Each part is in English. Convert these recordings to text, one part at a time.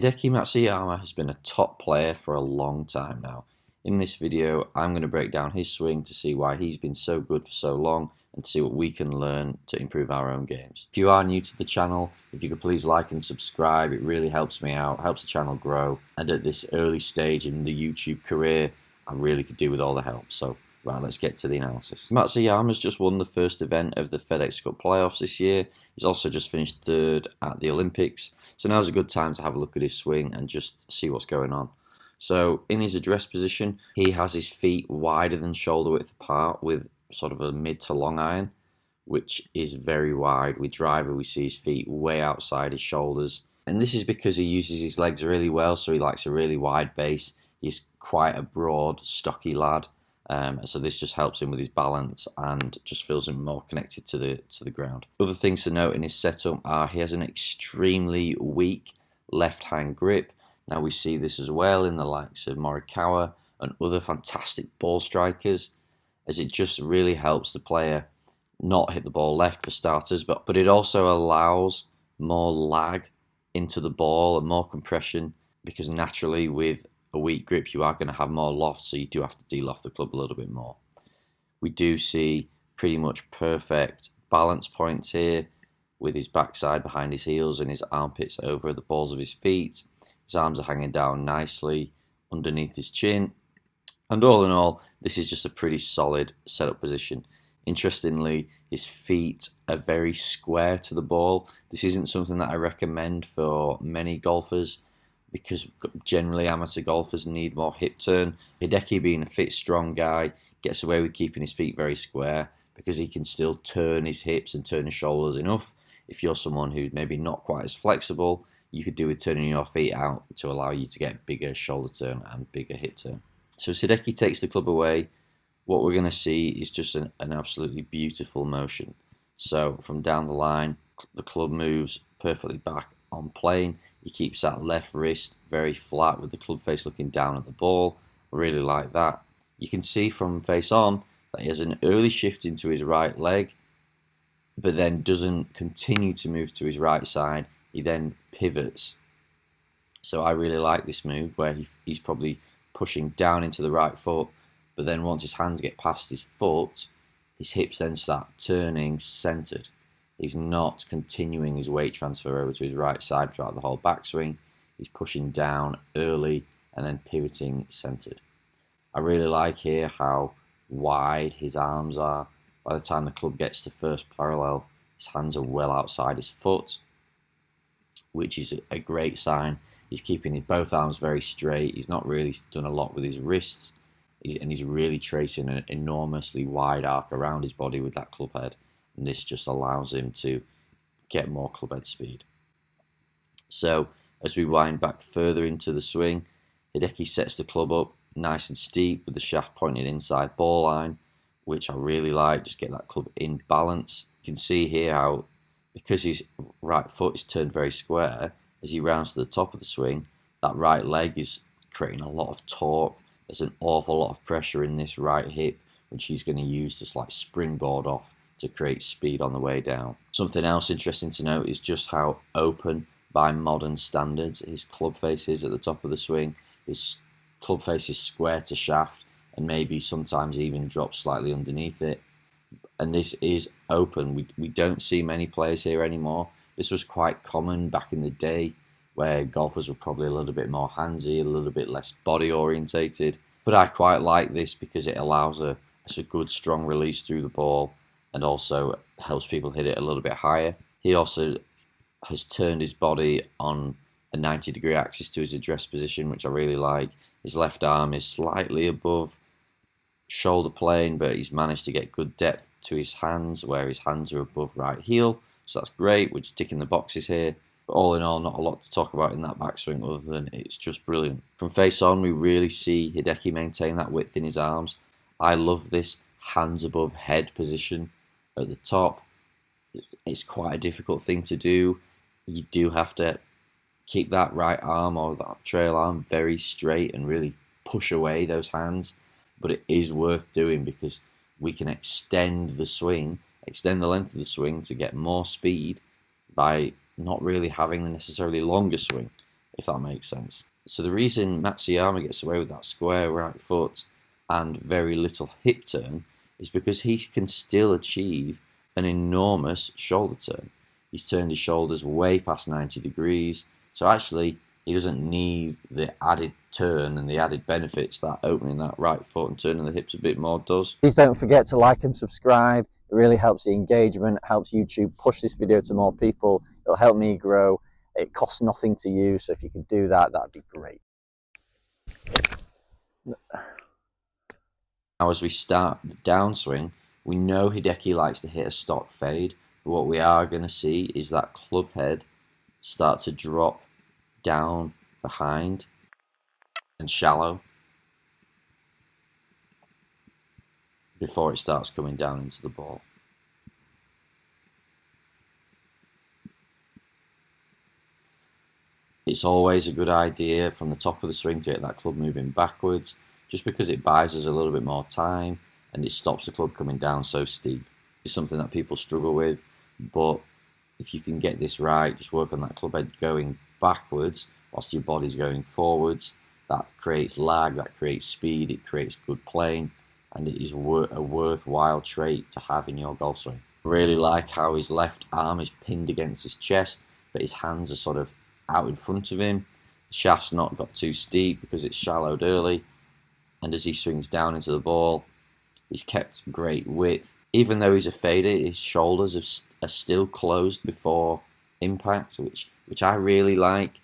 Hideki Matsuyama has been a top player for a long time now. In this video, I'm going to break down his swing to see why he's been so good for so long and to see what we can learn to improve our own games. If you are new to the channel, if you could please like and subscribe, it really helps me out, helps the channel grow. And at this early stage in the YouTube career, I really could do with all the help. So, right, let's get to the analysis. Matsuyama's just won the first event of the Fedex Cup playoffs this year. He's also just finished third at the Olympics. So now's a good time to have a look at his swing and just see what's going on. So in his address position, he has his feet wider than shoulder width apart with sort of a mid to long iron, which is very wide. With driver, we see his feet way outside his shoulders. And this is because he uses his legs really well, so he likes a really wide base. He's quite a broad, stocky lad. So this just helps him with his balance and just feels him more connected to the ground. Other things to note in his setup are he has an extremely weak left hand grip. Now we see this as well in the likes of Morikawa and other fantastic ball strikers, as it just really helps the player not hit the ball left for starters, but it also allows more lag into the ball and more compression, because naturally with a weak grip you are going to have more loft, so you do have to de-loft the club a little bit more. We do see pretty much perfect balance points here, with his backside behind his heels and his armpits over the balls of his feet. His arms are hanging down nicely underneath his chin, and all in all, this is just a pretty solid setup position. Interestingly, his feet are very square to the ball. This isn't something that I recommend for many golfers, because generally amateur golfers need more hip turn. Hideki, being a fit, strong guy, gets away with keeping his feet very square because he can still turn his hips and turn his shoulders enough. If you're someone who's maybe not quite as flexible, you could do with turning your feet out to allow you to get bigger shoulder turn and bigger hip turn. So as Hideki takes the club away, what we're going to see is just an absolutely beautiful motion. So from down the line, the club moves perfectly back on plane. He keeps that left wrist very flat with the club face looking down at the ball. I really like that. You can see from face on that he has an early shift into his right leg, but then doesn't continue to move to his right side. He then pivots. So I really like this move where he's probably pushing down into the right foot, but then once his hands get past his foot, his hips then start turning centered. He's not continuing his weight transfer over to his right side throughout the whole backswing. He's pushing down early and then pivoting centered. I really like here how wide his arms are. By the time the club gets to first parallel, his hands are well outside his foot, which is a great sign. He's keeping both arms very straight. He's not really done a lot with his wrists, and he's really tracing an enormously wide arc around his body with that club head. And this just allows him to get more club head speed. So as we wind back further into the swing, Hideki sets the club up nice and steep with the shaft pointed inside ball line, which I really like. Just get that club in balance. You can see here how, because his right foot is turned very square, as he rounds to the top of the swing, that right leg is creating a lot of torque. There's an awful lot of pressure in this right hip, which he's going to use to like springboard off to create speed on the way down. Something else interesting to note is just how open, by modern standards, his club face is at the top of the swing. His club face is square to shaft and maybe sometimes even drops slightly underneath it. And this is open. We don't see many players here anymore. This was quite common back in the day, where golfers were probably a little bit more handsy, a little bit less body orientated. But I quite like this because it allows a good strong release through the ball, and also helps people hit it a little bit higher. He also has turned his body on a 90-degree axis to his address position, which I really like. His left arm is slightly above shoulder plane, but he's managed to get good depth to his hands, where his hands are above right heel. So that's great. We're just ticking the boxes here. But all in all, not a lot to talk about in that backswing other than it's just brilliant. From face on, we really see Hideki maintain that width in his arms. I love this hands above head position at the top. It's quite a difficult thing to do. You do have to keep that right arm or that trail arm very straight and really push away those hands. But it is worth doing because we can extend the swing, extend the length of the swing to get more speed by not really having the necessarily longer swing. if that makes sense. So the reason Matsuyama gets away with that square right foot and very little hip turn is because he can still achieve an enormous shoulder turn. He's turned his shoulders way past 90 degrees, so actually he doesn't need the added turn and the added benefits that opening that right foot and turning the hips a bit more does. Please don't forget to like and subscribe. It really helps the engagement, helps YouTube push this video to more people. It'll help me grow. It costs nothing to you, so if you could do that, that'd be great. Now as we start the downswing, we know Hideki likes to hit a stock fade, but what we are going to see is that club head start to drop down behind and shallow before it starts coming down into the ball. It's always a good idea from the top of the swing to get that club moving backwards, just because it buys us a little bit more time and it stops the club coming down so steep. It's something that people struggle with, but if you can get this right, just work on that club head going backwards whilst your body's going forwards. That creates lag, that creates speed, it creates good playing, and it is a worthwhile trait to have in your golf swing. I really like how his left arm is pinned against his chest, but his hands are sort of out in front of him. The shaft's not got too steep because it's shallowed early, and as he swings down into the ball, he's kept great width. Even though he's a fader, his shoulders are still closed before impact, which I really like.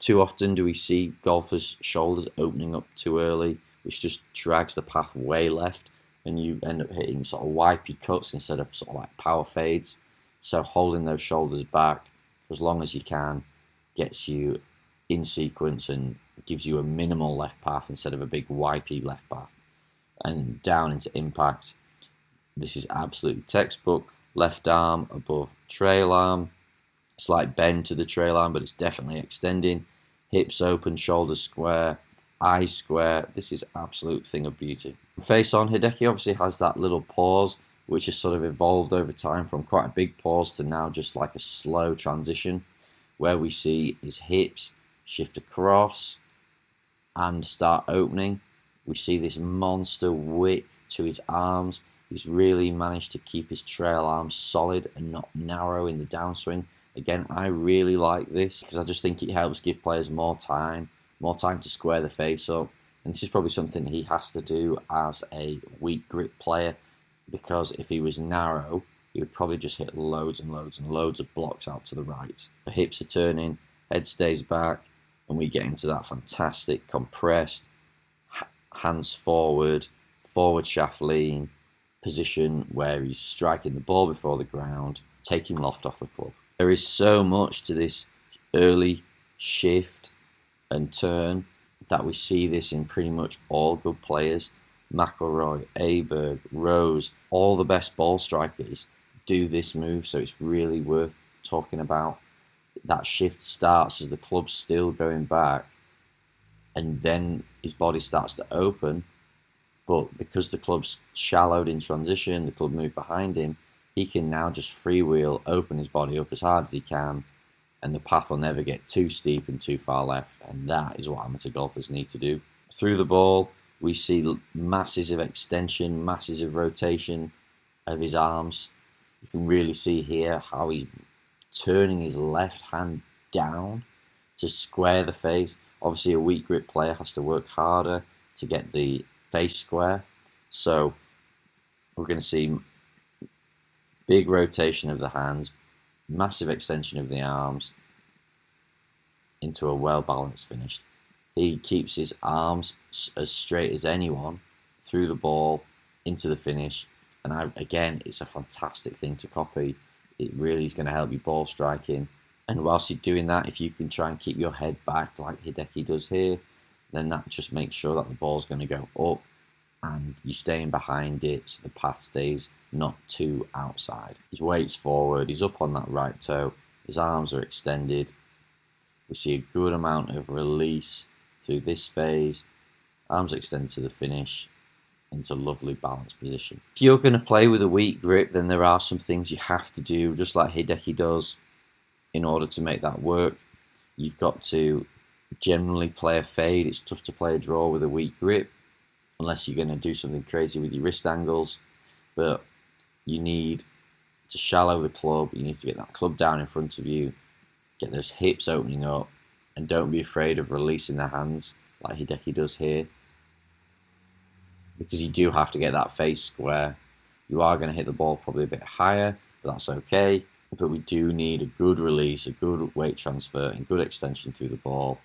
Too often do we see golfers' shoulders opening up too early, which just drags the path way left, and you end up hitting sort of wipey cuts instead of sort of like power fades. So holding those shoulders back for as long as you can gets you in sequence and gives you a minimal left path instead of a big wipey left path. And down into impact, this is absolutely textbook. Left arm above trail arm, slight bend to the trail arm, but it's definitely extending. Hips open, shoulders square, eyes square. This is absolute thing of beauty. Face on, Hideki obviously has that little pause, which has sort of evolved over time from quite a big pause to now just like a slow transition, where we see his hips shift across and start opening. We see this monster width to his arms. He's really managed to keep his trail arms solid and not narrow in the downswing. Again, I really like this because I just think it helps give players more time to square the face up. And this is probably something he has to do as a weak grip player, because if he was narrow, he would probably just hit loads and loads and loads of blocks out to the right. The hips are turning, head stays back, and we get into that fantastic compressed, hands forward, forward shaft lean position where he's striking the ball before the ground, taking loft off the club. There is so much to this early shift and turn that we see this in pretty much all good players. McIlroy, Aberg, Rose, all the best ball strikers do this move, so it's really worth talking about. That shift starts as the club's still going back, and then his body starts to open, but because the club's shallowed in transition, the club moved behind him, he can now just freewheel, open his body up as hard as he can, and the path will never get too steep and too far left, and that is what amateur golfers need to do. Through the ball, we see masses of extension, masses of rotation of his arms. You can really see here how he's turning his left hand down to square the face. Obviously, a weak grip player has to work harder to get the face square. So we're going to see big rotation of the hands, massive extension of the arms into a well-balanced finish. He keeps his arms as straight as anyone through the ball into the finish. And again, it's a fantastic thing to copy. It really is going to help you ball striking. And whilst you're doing that, if you can try and keep your head back like Hideki does here, then that just makes sure that the ball's going to go up and you're staying behind it so the path stays not too outside. His weight's forward, he's up on that right toe, his arms are extended. We see a good amount of release through this phase, arms extend to the finish, into lovely balanced position. If you're going to play with a weak grip, then there are some things you have to do, just like Hideki does, in order to make that work. You've got to generally play a fade. It's tough to play a draw with a weak grip unless you're going to do something crazy with your wrist angles. But you need to shallow the club. You need to get that club down in front of you, get those hips opening up, and don't be afraid of releasing the hands like Hideki does here, because you do have to get that face square. You are going to hit the ball probably a bit higher, but that's okay. But we do need a good release, a good weight transfer, and good extension through the ball.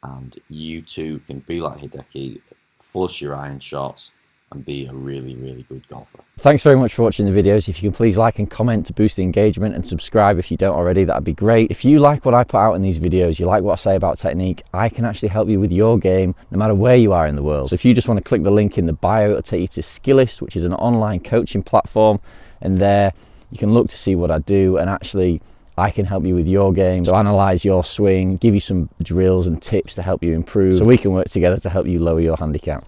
And you too can be like Hideki, flush your iron shots, and be a really, really good golfer. Thanks very much for watching the videos. If you can please like and comment to boost the engagement, and subscribe if you don't already, that'd be great. If you like what I put out in these videos, you like what I say about technique, I can actually help you with your game no matter where you are in the world. So if you just want to click the link in the bio, it'll take you to Skillist, which is an online coaching platform, and there you can look to see what I do, and actually I can help you with your game. So analyze your swing, give you some drills and tips to help you improve, so we can work together to help you lower your handicap.